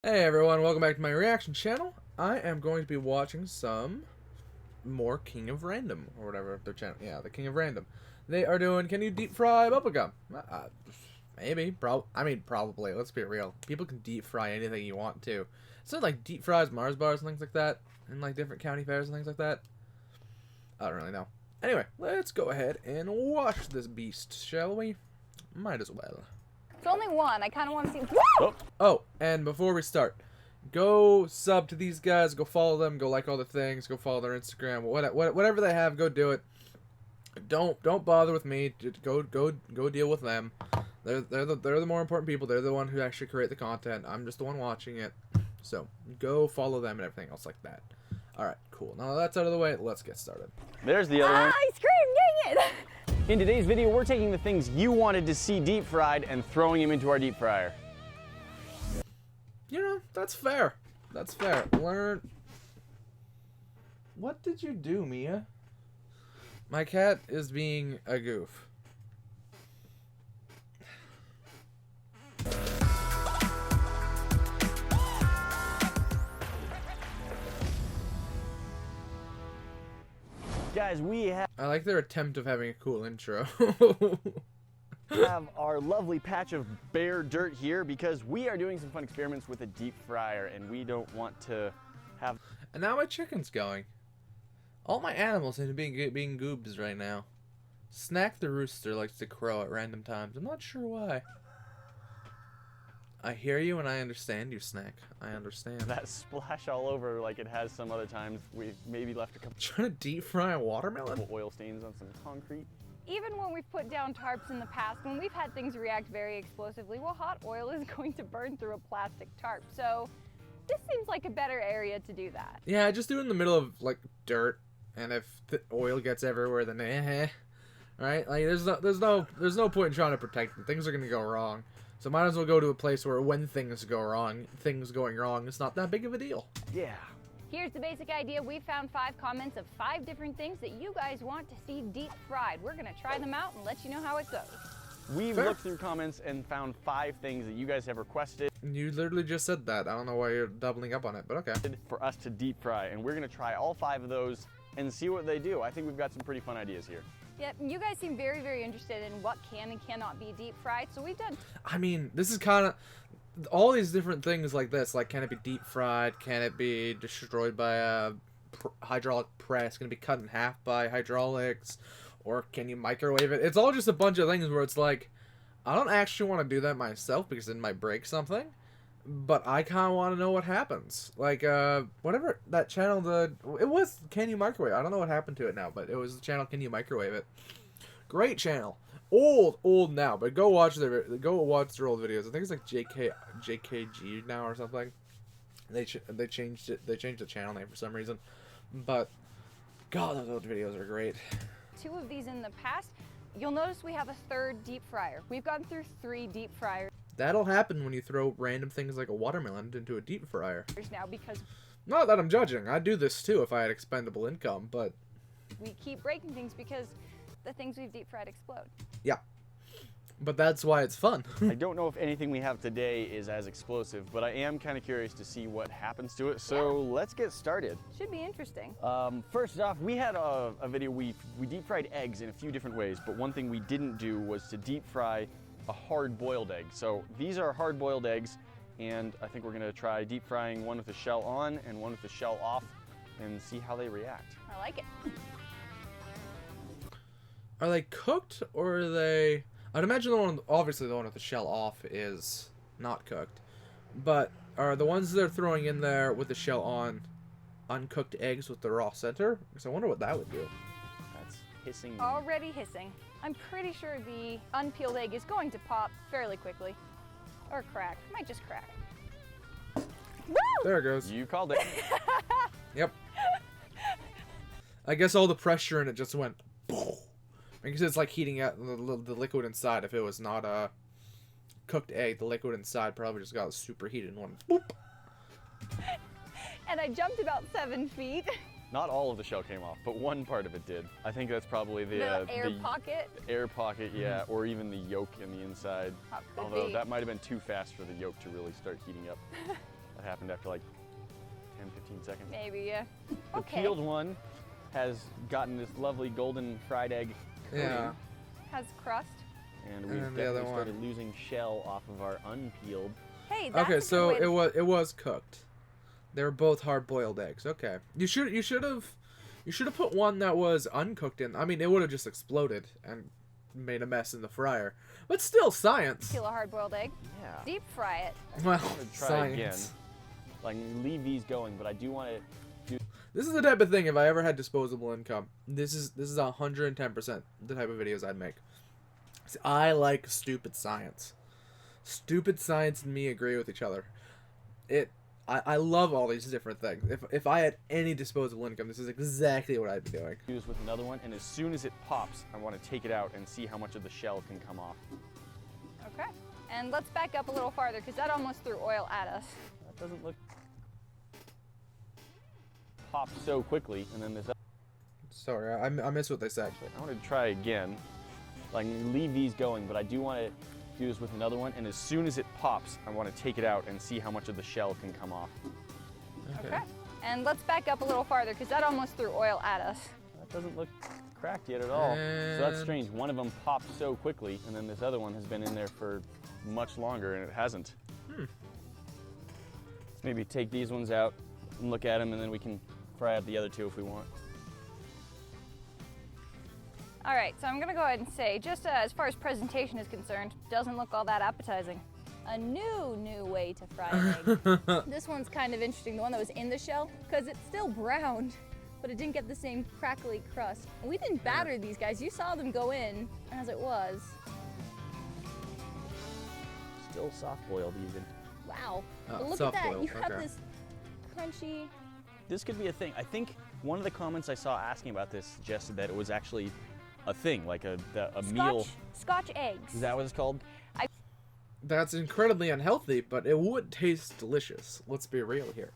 Hey everyone, welcome back to my reaction channel. I am going to be watching some more King of Random, or whatever their channel, yeah, the King of Random. They are doing, can you deep fry bubblegum? Maybe, probably, let's be real. People can deep fry anything you want to. It's not like deep fries Mars bars and things like that, and like different county fairs and things like that. I don't really know. Anyway, let's go ahead and watch this beast, shall we? Might as well. It's only one. I kind of want to see. Oh, and before we start, go sub to these guys, go follow them, go like all the things, go follow their Instagram, whatever they have, go do it. Don't bother with me. Just go deal with them. They're the more important people. They're the one who actually create the content. I'm just the one watching it. So go follow them and everything else like that. All right, cool. Now that's out of the way. Let's get started. There's the other one. Ice cream, dang it! In today's video, we're taking the things you wanted to see deep fried and throwing them into our deep fryer. You know, that's fair. That's fair. Learn. What did you do, Mia? My cat is being a goof. Guys, we I like their attempt of having a cool intro. have our lovely patch of bare dirt here because we are doing some fun experiments with a deep fryer and we don't want to have... And now my chicken's going. All my animals seem to be being goobs right now. Snack the rooster likes to crow at random times. I'm not sure why. I hear you and I understand you, Snack. I understand. that splash all over like it has some other times. We've maybe left a couple Trying to deep fry a watermelon? oil stains on some concrete. Even when we've put down tarps in the past, when we've had things react very explosively, well, hot oil is going to burn through a plastic tarp. So this seems like a better area to do that. Yeah, just do it in the middle of like dirt, and if the oil gets everywhere, then right? Like there's no point in trying to protect them. Things are gonna go wrong. So might as well go to a place where when things go wrong, things going wrong, it's not that big of a deal. Yeah. Here's the basic idea. We found 5 comments of 5 different things that you guys want to see deep fried. We're gonna try them out and let you know how it goes. We've Fair. looked through comments and found 5 things that you guys have requested You literally just said that. I don't know why you're doubling up on it, but okay. for us to deep fry, and we're gonna try all 5 of those and see what they do. I think we've got some pretty fun ideas here. Yep, you guys seem very, very interested in what can and cannot be deep fried, so we've done. I mean, this is kind of all these different things like this. Like, can it be deep fried? Can it be destroyed by a hydraulic press? Can it be cut in half by hydraulics? Or can you microwave it? It's all just a bunch of things where it's like, I don't actually want to do that myself because it might break something. But I kind of want to know what happens. Like, whatever that channel, it was Can You Microwave? I don't know what happened to it now, but it was the channel Can You Microwave It? Great channel. Old now, but go watch their old videos. I think it's like JKG now or something. They changed it. They changed the channel name for some reason. But God, those old videos are great. 2 of these in the past. You'll notice we have a 3rd deep fryer. We've gone through 3 deep fryers That'll happen when you throw random things like a watermelon into a deep fryer. now because Not that I'm judging. I'd do this too if I had expendable income, but we keep breaking things because the things we've deep fried explode. yeah. But that's why it's fun. I don't know if anything we have today is as explosive, but I am kind of curious to see what happens to it. So let's get started. Should be interesting. First off, we had a video, we deep fried eggs in a few different ways, but one thing we didn't do was to deep fry a hard-boiled egg. So these are hard-boiled eggs, and I think we're gonna try deep frying one with the shell on and one with the shell off and see how they react. I like it. Are they cooked or are they... I'd imagine obviously the one with the shell off is not cooked. But are the ones they're throwing in there with the shell on uncooked eggs with the raw center? Because I wonder what that would do. That's hissing. Already hissing. I'm pretty sure the unpeeled egg is going to pop fairly quickly. Or crack. Might just crack. Woo! There it goes. You called it. Yep. I guess all the pressure in it just went... Because it's like heating out the liquid inside. If it was not a cooked egg, the liquid inside probably just got super heated and went boop. And I jumped about 7 feet. Not all of the shell came off, but one part of it did. I think that's probably the air pocket. Air pocket, yeah, or even the yolk in the inside. Could Although be. that might have been too fast for the yolk to really start heating up. happened after like 10, 15 seconds. Maybe, yeah. The Okay. peeled one has gotten this lovely golden fried egg coating, Yeah. Has crust. and we've And the other definitely started one. losing shell off of our unpeeled. Hey, that's a Okay, good so way to- it was cooked. They were both hard-boiled eggs. Okay, you should have put one that was uncooked in. I mean, it would have just exploded and made a mess in the fryer. But still, science. peel a hard-boiled egg, Yeah. deep fry it. Well, I'm gonna try science. again. Like leave these going, but I do want to. This is the type of thing. If I ever had disposable income, this is 110% the type of videos I'd make. See, I like stupid science. Stupid science and me agree with each other. I love all these different things. If I had any disposable income, this is exactly what I'd be doing. Use with another one, and as soon as it pops, I want to take it out and see how much of the shell can come off. Okay. And let's back up a little farther because that almost threw oil at us. That doesn't look pop so quickly, and then this. Sorry, I missed what they said. I want to try again. Like leave these going, but I do want to do this with another one, and as soon as it pops, I want to take it out and see how much of the shell can come off. Okay. And let's back up a little farther because that almost threw oil at us. That doesn't look cracked yet at all. So that's And- strange. One of them popped so quickly, and then this other one has been in there for much longer, and it hasn't. Hmm. Let's maybe take these ones out and look at them, and then we can fry out the other two if we want. All right, so I'm gonna go ahead and say, just as far as presentation is concerned, doesn't look all that appetizing. A new way to fry an egg. This one's kind of interesting, the one that was in the shell, because it's still browned, but it didn't get the same crackly crust. And we didn't batter these guys. You saw them go in as it was. Still soft boiled even. Wow. Oh, But look at that, soft-boiled, you have okay. this crunchy. This could be a thing. I think one of the comments I saw asking about this suggested that it was actually a thing, like a meal. Scotch eggs. Is that what it's called? That's incredibly unhealthy, but it would taste delicious. Let's be real here.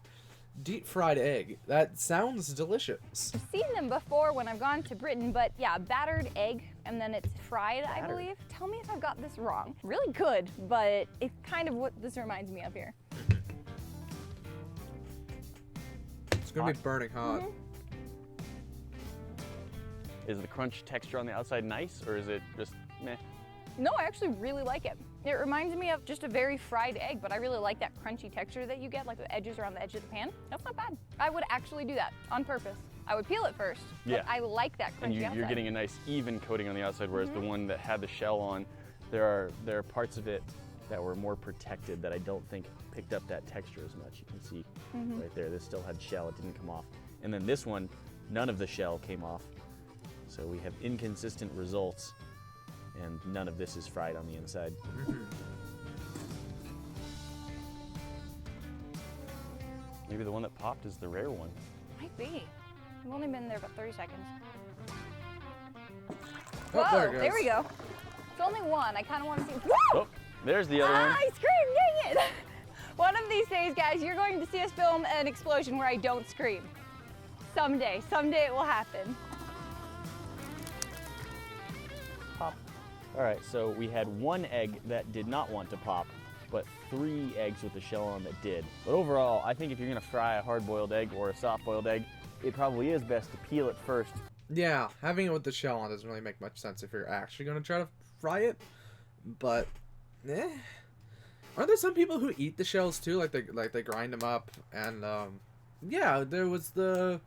Deep fried egg. That sounds delicious. I've seen them before when I've gone to Britain, but yeah, battered egg and then it's fried, I Battered. believe. Tell me if I've got this wrong. Really good, but it's kind of what this reminds me of here. It's gonna be burning hot. Mhm. Is the crunch texture on the outside nice, or is it just meh? No, I actually really like it. It reminds me of just a very fried egg, but I really like that crunchy texture that you get, like the edges around the edge of the pan. That's not bad. I would actually do that on purpose. I would peel it first, Yeah. but I like that crunchy And you're outside. getting a nice even coating on the outside, whereas Mm-hmm. the one that had the shell on, there are parts of it that were more protected that I don't think picked up that texture as much. You can see Mm-hmm. right there, this still had shell, it didn't come off. And then this one, none of the shell came off. So we have inconsistent results, and none of this is fried on the inside. Maybe the one that popped is the rare one. Might be. I've only been there about 30 seconds. Oh, Whoa, there it there goes. we go. It's only one. I kind of want to see. Whoa! Oh, there's the other one. I screamed, dang it! One of these days, guys, you're going to see us film an explosion where I don't scream. Someday it will happen. Pop. All right, so we had one egg that did not want to pop, but 3 eggs with the shell on that did. But overall, I think if you're gonna fry a hard-boiled egg or a soft-boiled egg, it probably is best to peel it first. Yeah, having it with the shell on doesn't really make much sense if you're actually gonna try to fry it. But, aren't there some people who eat the shells too? Like they grind them up, and yeah, there was the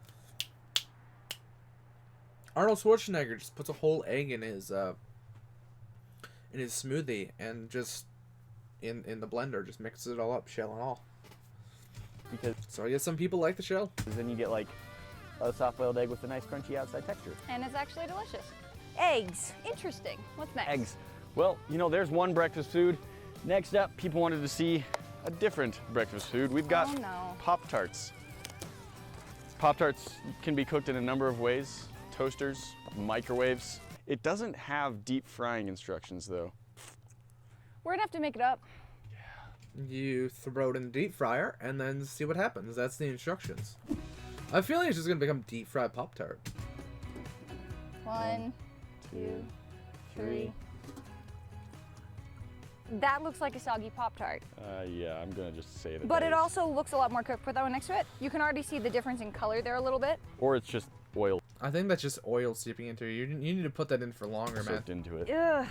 Arnold Schwarzenegger just puts a whole egg in his smoothie and just in the blender just mixes it all up, shell and all. Because So I guess some people like the shell. then you get like a soft-boiled egg with a nice crunchy outside texture. And it's actually delicious. Eggs. Interesting. What's next? Eggs. Well, you know, there's one breakfast food. Next up, people wanted to see a different breakfast food. We've got Oh, no. Pop-Tarts. Pop-Tarts can be cooked in a number of ways. Toasters, microwaves. It doesn't have deep frying instructions though. We're gonna have to make it up. You throw it in the deep fryer and then see what happens. That's the instructions. I have a feeling it's just gonna become deep fried Pop-Tart. 1, 2, 3. That looks like a soggy Pop-Tart. Yeah, I'm gonna just say that. But that it is. also looks a lot more cooked. Put that one next to it. You can already see the difference in color there a little bit. Or it's just oil I think that's just oil seeping into it. You need to put that in for longer, man. soaked into it. Ugh,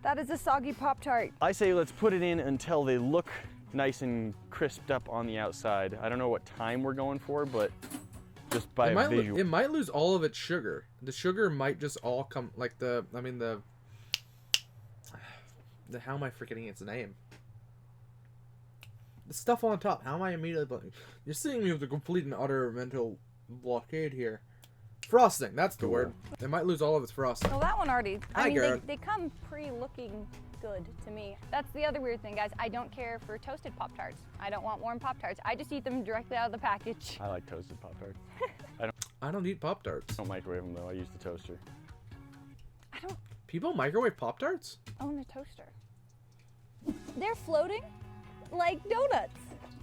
that is a soggy Pop-Tart. I say let's put it in until they look nice and crisped up on the outside. I don't know what time we're going for, but just by visual. It might lose all of its sugar. The sugar might just all come like how am I forgetting its name? The stuff on top. How am I immediately? You're seeing me with a complete and utter mental blockade here. Frosting. That's the word. It might lose all of its frosting. Well, that one already. Hi, Garrett. They come pre-looking good to me. That's the other weird thing, guys. I don't care for toasted Pop-Tarts. I don't want warm Pop-Tarts. I just eat them directly out of the package. I like toasted Pop-Tarts. I don't eat Pop-Tarts. I don't microwave them though. I use the toaster. I don't People microwave Pop-Tarts? own a toaster. They're floating like donuts.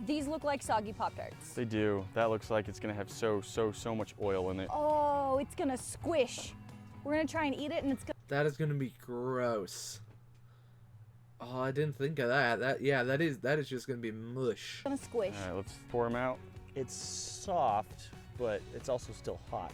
These look like soggy Pop-Tarts. They do. That looks like it's gonna have so much oil in it. Oh, it's gonna squish. We're gonna try and eat it, and it's gonna. That is gonna be gross. Oh, I didn't think of that. That is just gonna be mush. Gonna squish. All right, let's pour them out. It's soft, but it's also still hot.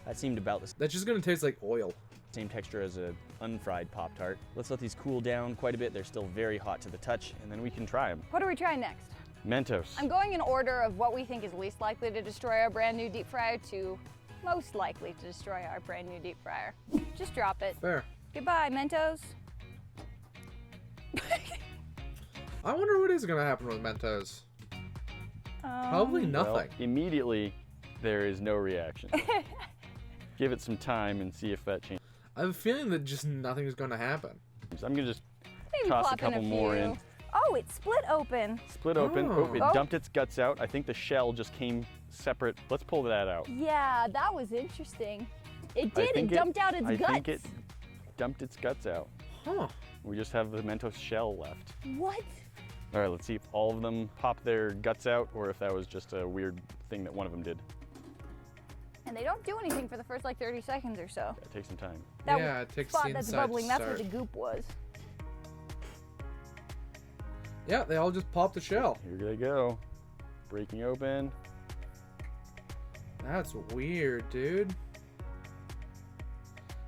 That seemed about the That's just gonna taste like oil. same texture as a unfried Pop-Tart. Let's let these cool down quite a bit. They're still very hot to the touch, and then we can try them. What are we trying next? Mentos. I'm going in order of what we think is least likely to destroy our brand new deep fryer to most likely to destroy our brand new deep fryer. Just drop it. Fair. Goodbye, Mentos. I wonder what is gonna happen with Mentos. Probably nothing. Well, immediately, there is no reaction. Give it some time and see if that changes. I have a feeling that just nothing is gonna happen. I'm gonna just Maybe toss a plop in couple more few. in. Oh, it's split open. Split open. Oh, it Oh. dumped its guts out. I think the shell just came separate. Let's pull that out. Yeah, that was interesting. It I did. It think dumped out its I guts. think it dumped its guts out. Huh. We just have the Mentos shell left. What? All right, let's see if all of them pop their guts out or if that was just a weird thing that one of them did. And they don't do anything for the first like 30 seconds or so. Yeah, take some time. That Yeah, it takes spot the that's inside to bubbling, that's what start. the goop was. Yeah, they all just popped the shell. Here they go. Breaking open. That's weird, dude.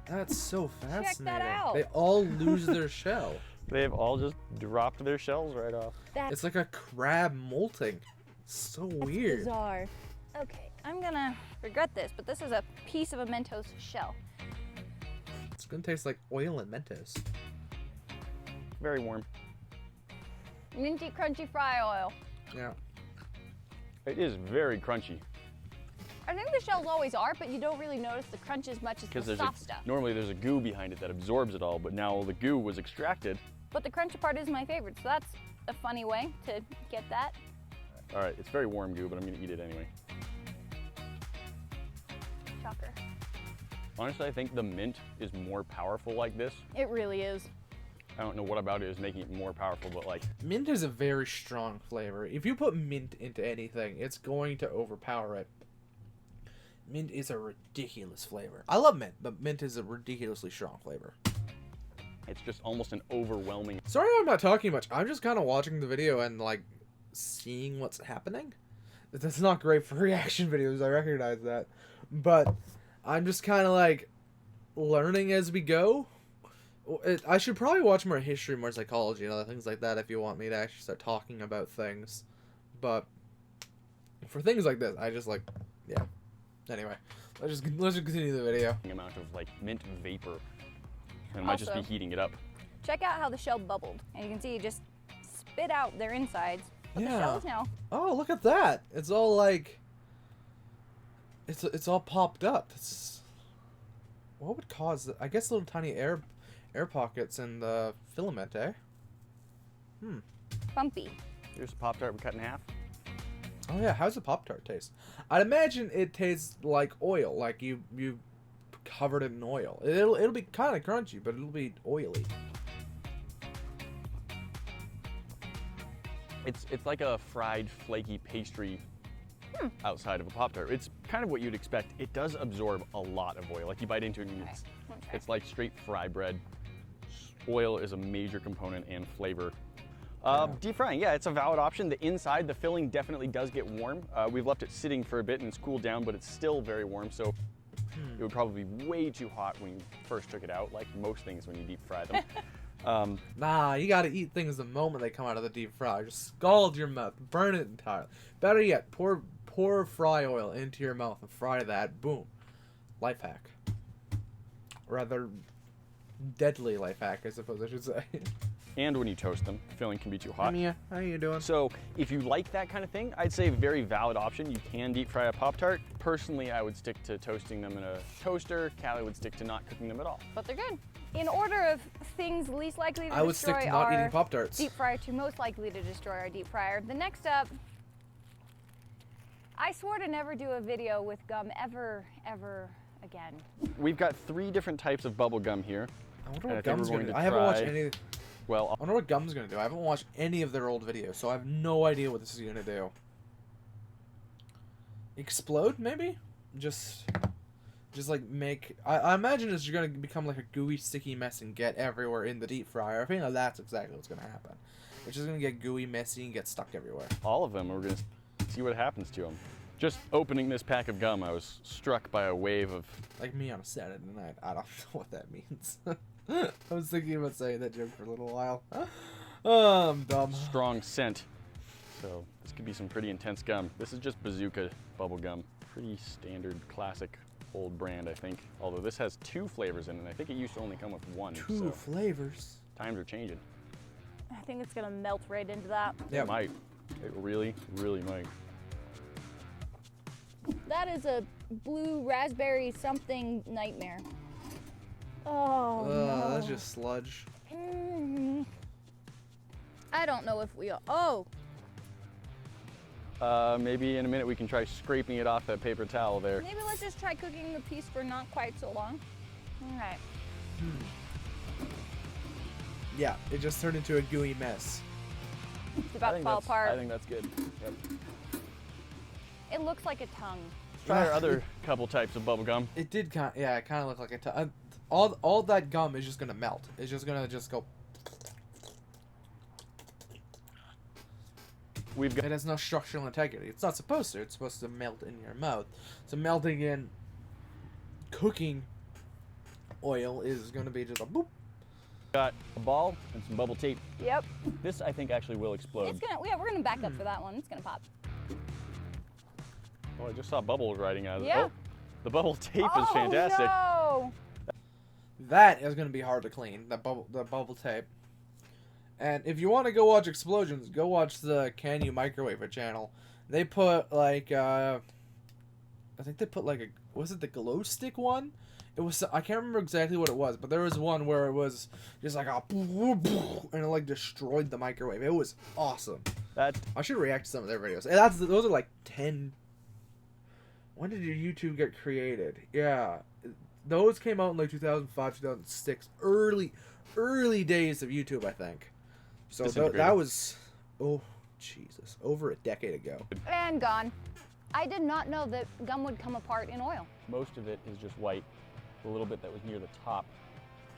That's so fascinating. out. They all lose their shell. They've all just dropped their shells right off. That's It's like a crab molting. So weird. bizarre. Okay, I'm gonna regret this, but this is a piece of a Mentos shell. It's gonna taste like oil and Mentos. Very warm. Minty, crunchy fry oil. Yeah. It is very crunchy I think the shells always are, but you don't really notice the crunch as much as because the soft stuff. normally there's a goo behind it that absorbs it all, but now the goo was extracted. But the crunchy part is my favorite, so that's a funny way to get that. All right, it's very warm goo, but I'm gonna eat it anyway. Shocker. Honestly, I think the mint is more powerful like this. It really is. I don't know what about it is making it more powerful, but like, Mint is a very strong flavor. If you put mint into anything, it's going to overpower it. Mint is a ridiculous flavor. I love mint, but mint is a ridiculously strong flavor. it's just almost an overwhelming. Sorry I'm not talking much. I'm just kind of watching the video and like seeing what's happening. That's not great for reaction videos, I recognize that. But I'm just kind of like learning as we go. I should probably watch more history, more psychology, and other things like that if you want me to actually start talking about things. But for things like this, I just like, yeah. Anyway, let's just continue the video. amount of like mint vapor. And it might just be Also- heating it up. Check out how the shell bubbled. And you can see it just spit out their insides. But the Yeah. shell is now. Oh, look at that! It's all like, it's all popped up. That's what would cause that? I guess little tiny air pockets in the filament, eh? Bumpy. Here's a Pop-Tart we cut in half. Oh yeah, how's a Pop-Tart taste? I'd imagine it tastes like oil, like you covered it in oil. It'll be kind of crunchy, but it'll be oily. It's like a fried flaky pastry outside of a Pop-Tart. It's kind of what you'd expect. It does absorb a lot of oil. Like you bite into it and Okay, let me try. it's like straight fry bread. oil is a major component and flavor. Deep frying, yeah, it's a valid option. The inside, the filling definitely does get warm. We've left it sitting for a bit and it's cooled down, but it's still very warm, so it would probably be way too hot when you first took it out, like most things when you deep fry them. Nah, you gotta eat things the moment they come out of the deep fryer. Just scald your mouth, burn it entirely. Better yet, pour fry oil into your mouth and fry that. Boom. Life hack. Rather deadly life hack, I suppose I should say. And when you toast them, the filling can be too hot. Mia, how you doing? So if you like that kind of thing, I'd say very valid option. You can deep fry a Pop-Tart. Personally, I would stick to toasting them in a toaster. Callie would stick to not cooking them at all. But they're good. In order of things least likely to I would destroy stick to not our eating Pop-Tarts. deep fryer to most likely to destroy our deep fryer. The next up, I swore to never do a video with gum ever again. We've got 3 different types of bubble gum here. I wonder And I what think Gum's we're gonna going do. to I haven't watched try- any. Well, I wonder what Gum's gonna do. I haven't watched any of their old videos, so I have no idea what this is gonna do. Explode, maybe? Just like make. I imagine it's gonna become like a gooey, sticky mess and get everywhere in the deep fryer. I think that's exactly what's gonna happen. It's just gonna get gooey, messy, and get stuck everywhere. all of them, we're going to see what happens to them. Just opening this pack of gum, I was struck by a wave of... Like me on a Saturday night. I don't know what that means. I was thinking about saying that joke for a little while. Oh, I'm dumb. strong scent. So this could be some pretty intense gum. This is just Bazooka bubble gum. Pretty standard, classic, old brand, I think. Although this has 2 flavors in it, and I think it used to only come with 1. Two so flavors. times are changing. I think it's gonna melt right into that. Yeah. It might. It really, really might. That is a blue raspberry something nightmare. Oh no. That's just sludge. I don't know if we are. Oh, Maybe in a minute we can try scraping it off that paper towel there. maybe let's just try cooking the piece for not quite so long. All right. Yeah, it just turned into a gooey mess. It's about to fall apart. I think that's good. Yep. It looks like a tongue. Let's try our other couple types of bubble gum. It did kind of, yeah, it kind of looked like all that gum is just gonna melt. It's just gonna go. We've got It has no structural integrity. It's not supposed to. It's supposed to melt in your mouth. So melting in cooking oil is gonna be just a boop. a ball and some bubble tape. Yep. This I think actually will explode. It's gonna. Yeah, we're gonna back up for that one. It's gonna pop. Oh, I just saw bubbles riding out of it. Yeah. Oh, the bubble tape is fantastic. Oh That is gonna be hard to clean. The bubble tape. And if you want to go watch explosions, go watch the Can You Microwave It channel. They put like I think they put like was it the glow stick one? It was, I can't remember exactly what it was, but there was one where it was just like a and it like destroyed the microwave. It was awesome. That I should react to some of their videos. And those are like 10. When did your YouTube get created? Yeah, those came out in like 2005, 2006, early days of YouTube, I think. So that was, oh Jesus, over a decade ago. and gone. I did not know that gum would come apart in oil. most of it is just white. The little bit that was near the top.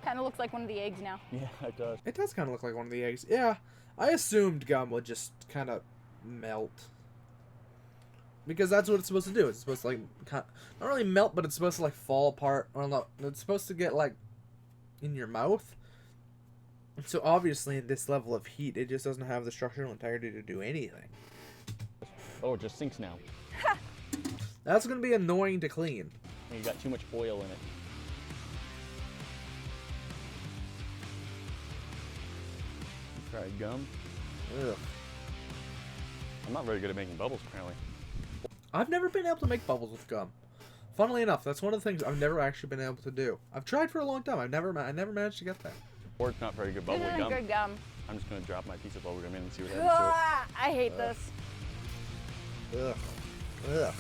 Kind of looks like one of the eggs now. Yeah, it does. It does kind of look like one of the eggs. Yeah, I assumed gum would just kind of melt. Because that's what it's supposed to do. It's supposed to like, not really melt, but it's supposed to like fall apart. Or no, it's supposed to get like in your mouth. So obviously in this level of heat, it just doesn't have the structural integrity to do anything. Oh, it just sinks now. That's going to be annoying to clean. And you got too much oil in it. Try gum. Ugh. I'm not very good at making bubbles, apparently. I've never been able to make bubbles with gum. Funnily enough, that's one of the things I've never actually been able to do. I've tried for a long time. I never managed to get there. Or it's not very good This bubble isn't gum. good gum. I'm just gonna drop my piece of bubble gum in and see what happens to it. Ah, I hate this. Ugh. Ugh.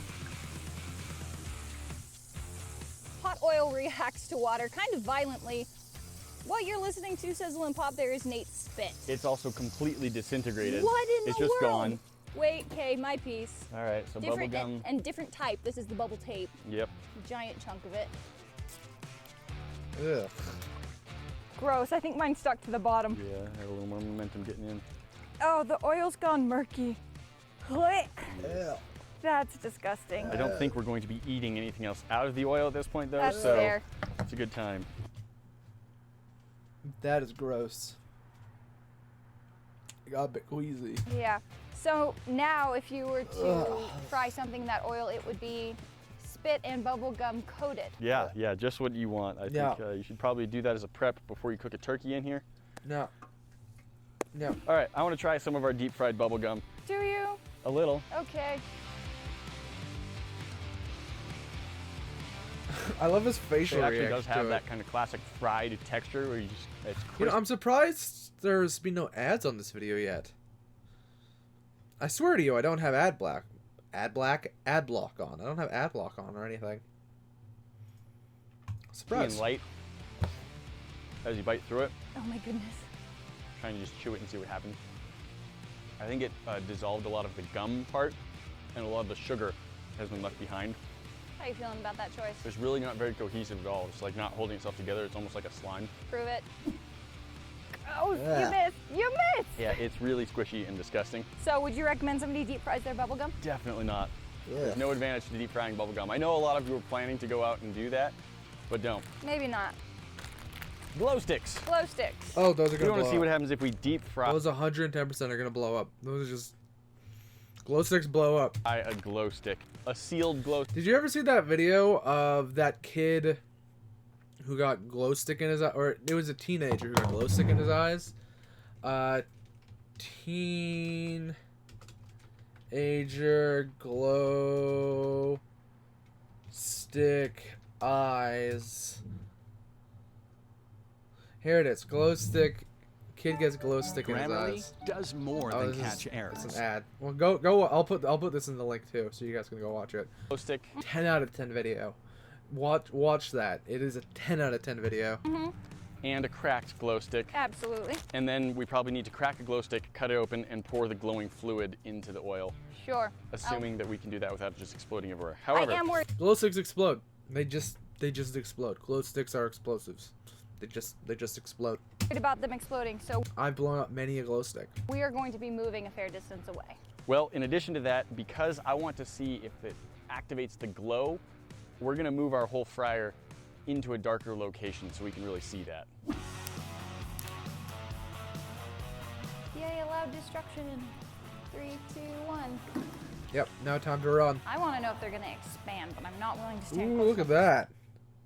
Hot oil reacts to water kind of violently. What you're listening to, Sizzle and Pop, there is Nate's spit. It's also completely disintegrated. What in It's the just world? gone. Wait, okay, my piece. All right, so bubble Different gum. and different type. This is the bubble tape. Yep. Giant chunk of it. Ugh. Of gross. I think mine stuck to the bottom. Yeah, had a little more momentum getting in. Oh, the oil's gone murky. Blech. Yeah. That's disgusting. I don't think we're going to be eating anything else out of the oil at this point, though, That's so fair. it's a good time. That is gross. It got a bit queasy. Yeah. So now if you were to fry something in that oil, it would be spit and bubble gum coated. Yeah, just what you want. I Yeah. think you should probably do that as a prep before you cook a turkey in here. No. No. All right, I want to try some of our deep fried bubble gum. Do you? A little. Okay. I love his facial It actually reaction does have to that it. kind of classic fried texture where you just, it's crisp. You know, I'm surprised there's been no ads on this video yet. I swear to you, I don't have ad block on. I don't have ad block on or anything. Surprise. Being light as you bite through it, Oh my goodness. trying to just chew it and see what happens. I think it dissolved a lot of the gum part, and a lot of the sugar has been left behind. How are you feeling about that choice? It's really not very cohesive at all. It's like not holding itself together. It's almost like a slime. Prove it. Oh, Yeah. you missed. You missed. Yeah, it's really squishy and disgusting. So would you recommend somebody deep fries their bubble gum? Definitely not. Yeah. There's no advantage to deep frying bubble gum. I know a lot of you are planning to go out and do that, but don't. Maybe not. Glow sticks. Glow sticks. Oh, those are We gonna want to blow see what up. happens if we deep fry Those 110% are gonna blow up. Those are just glow sticks blow up. a glow stick. A sealed glow stick. Did you ever see that video of that kid who got glow stick in his eye, or it was a teenager who got glow stick in his eyes? Teenager glow stick eyes. Here it is. Glow stick. Kid gets glow stick in his Grammarly eyes. does more Oh, than this catch errors. It's an ad. Well, go. I'll put this in the link too, so you guys can go watch it. Glow stick. 10 out of 10 video. Watch that. It is a 10 out of 10 video. And a cracked glow stick. Absolutely. And then we probably need to crack a glow stick, cut it open, and pour the glowing fluid into the oil, Sure. assuming that we can do that without it just exploding everywhere. I However, am worried Glow sticks explode. They just explode. Glow sticks are explosives. They just explode. about them exploding, so I've blown up many a glow stick. we are going to be moving a fair distance away. well, in addition to that, because I want to see if it activates the glow, we're gonna move our whole fryer into a darker location so we can really see that. Yay, allowed destruction in 3, 2, 1. Yep. Now time to run. I want to know if they're going to expand, but I'm not willing to stand Ooh, close look at that.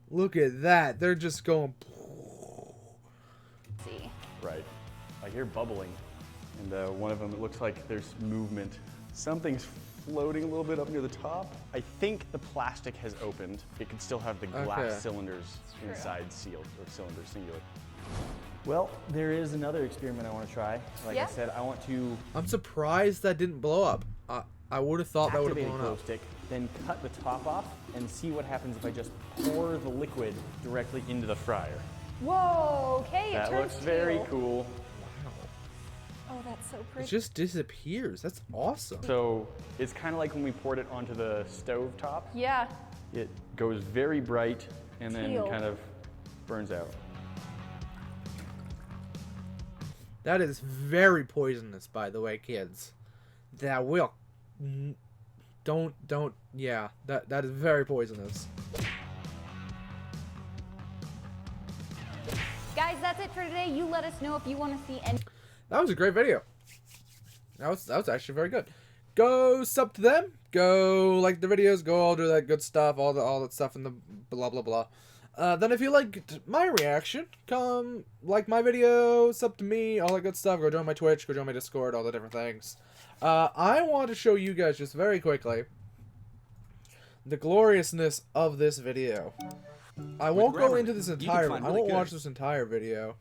Look at that. They're just going. to see. Right. I hear bubbling, and one of them, it looks like there's movement. Something's floating a little bit up near the top. I think the plastic has opened. It could still have the glass Okay. cylinders True. inside sealed, or cylinders singular. Well, there is another experiment I want to try. Like Yeah? I said, I want to I'm surprised that didn't blow up. I would have thought that would have activate a blown glow up. stick, then cut the top off, and see what happens if I just pour the liquid directly into the fryer. Whoa, okay, it That turns looks very teal. cool. Oh, that's so It pretty. just disappears. That's awesome. So it's kind of like when we poured it onto the stove top. Yeah, It goes very bright and then Teal. kind of burns out. That is very poisonous, by the way, kids. That will. Don't. Yeah, that is very poisonous. guys, that's it for today. You let us know if you want to see any. That was a great video. That was actually very good. Go sub to them. Go like the videos. Go all do that good stuff. All that stuff in the blah blah blah. Then if you liked my reaction, come like my video, sub to me, all that good stuff. Go join my Twitch. Go join my Discord. All the different things. I want to show you guys just very quickly the gloriousness of this video. I won't go Grammarly, into this you can entire. find I really won't good. watch this entire video.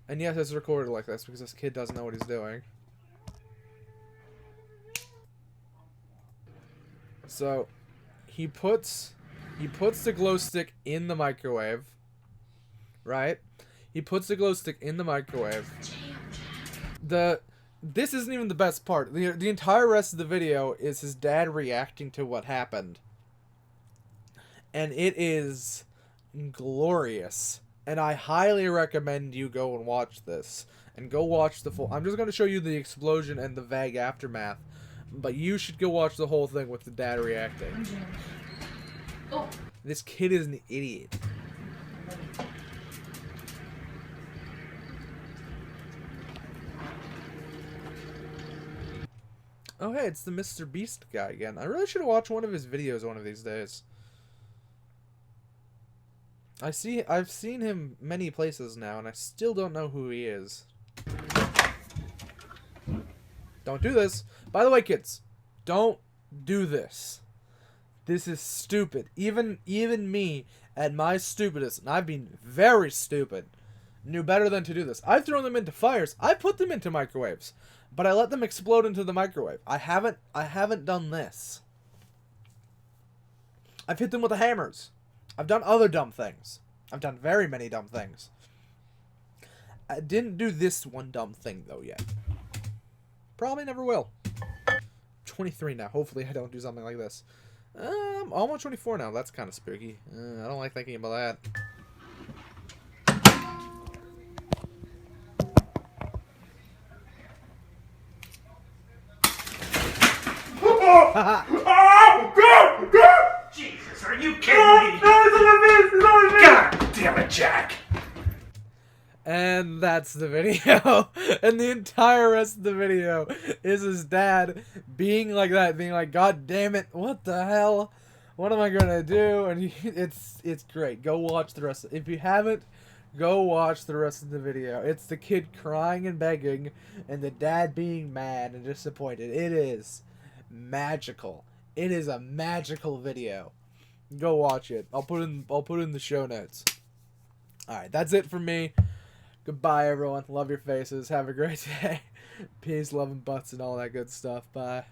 And yes, it's recorded like this because this kid doesn't know what he's doing. So, he puts the glow stick in the microwave. Right? He puts the glow stick in the microwave. This isn't even the best part. The entire rest of the video is his dad reacting to what happened. And it is glorious. And I highly recommend you go and watch this. And go watch the full... I'm just going to show you the explosion and the vague aftermath. But you should go watch the whole thing with the dad reacting. Oh. This kid is an idiot. Oh hey, it's the Mr. Beast guy again. I really should have watched one of his videos one of these days. I've seen him many places now, and I still don't know who he is. Don't do this. By the way, kids, don't do this. This is stupid. Even me, at my stupidest, and I've been very stupid, knew better than to do this. I've thrown them into fires. I put them into microwaves, but I let them explode into the microwave. I haven't done this. I've hit them with the hammers. I've done other dumb things. I've done very many dumb things. I didn't do this one dumb thing, though, yet. Probably never will. 23 now. Hopefully I don't do something like this. I'm almost 24 now. That's kind of spooky. I don't like thinking about that. Jesus, are you kidding me? God damn it, Jack! And that's the video. And the entire rest of the video is his dad being like that, being like, God damn it, what the hell? What am I gonna do? And it's great. Go watch the rest. If you haven't, go watch the rest of the video. It's the kid crying and begging, and the dad being mad and disappointed. It is magical. It is a magical video. Go watch it. I'll put in the show notes. All right, that's it for me. Goodbye, everyone. Love your faces. Have a great day. Peace, love, and butts, and all that good stuff. Bye.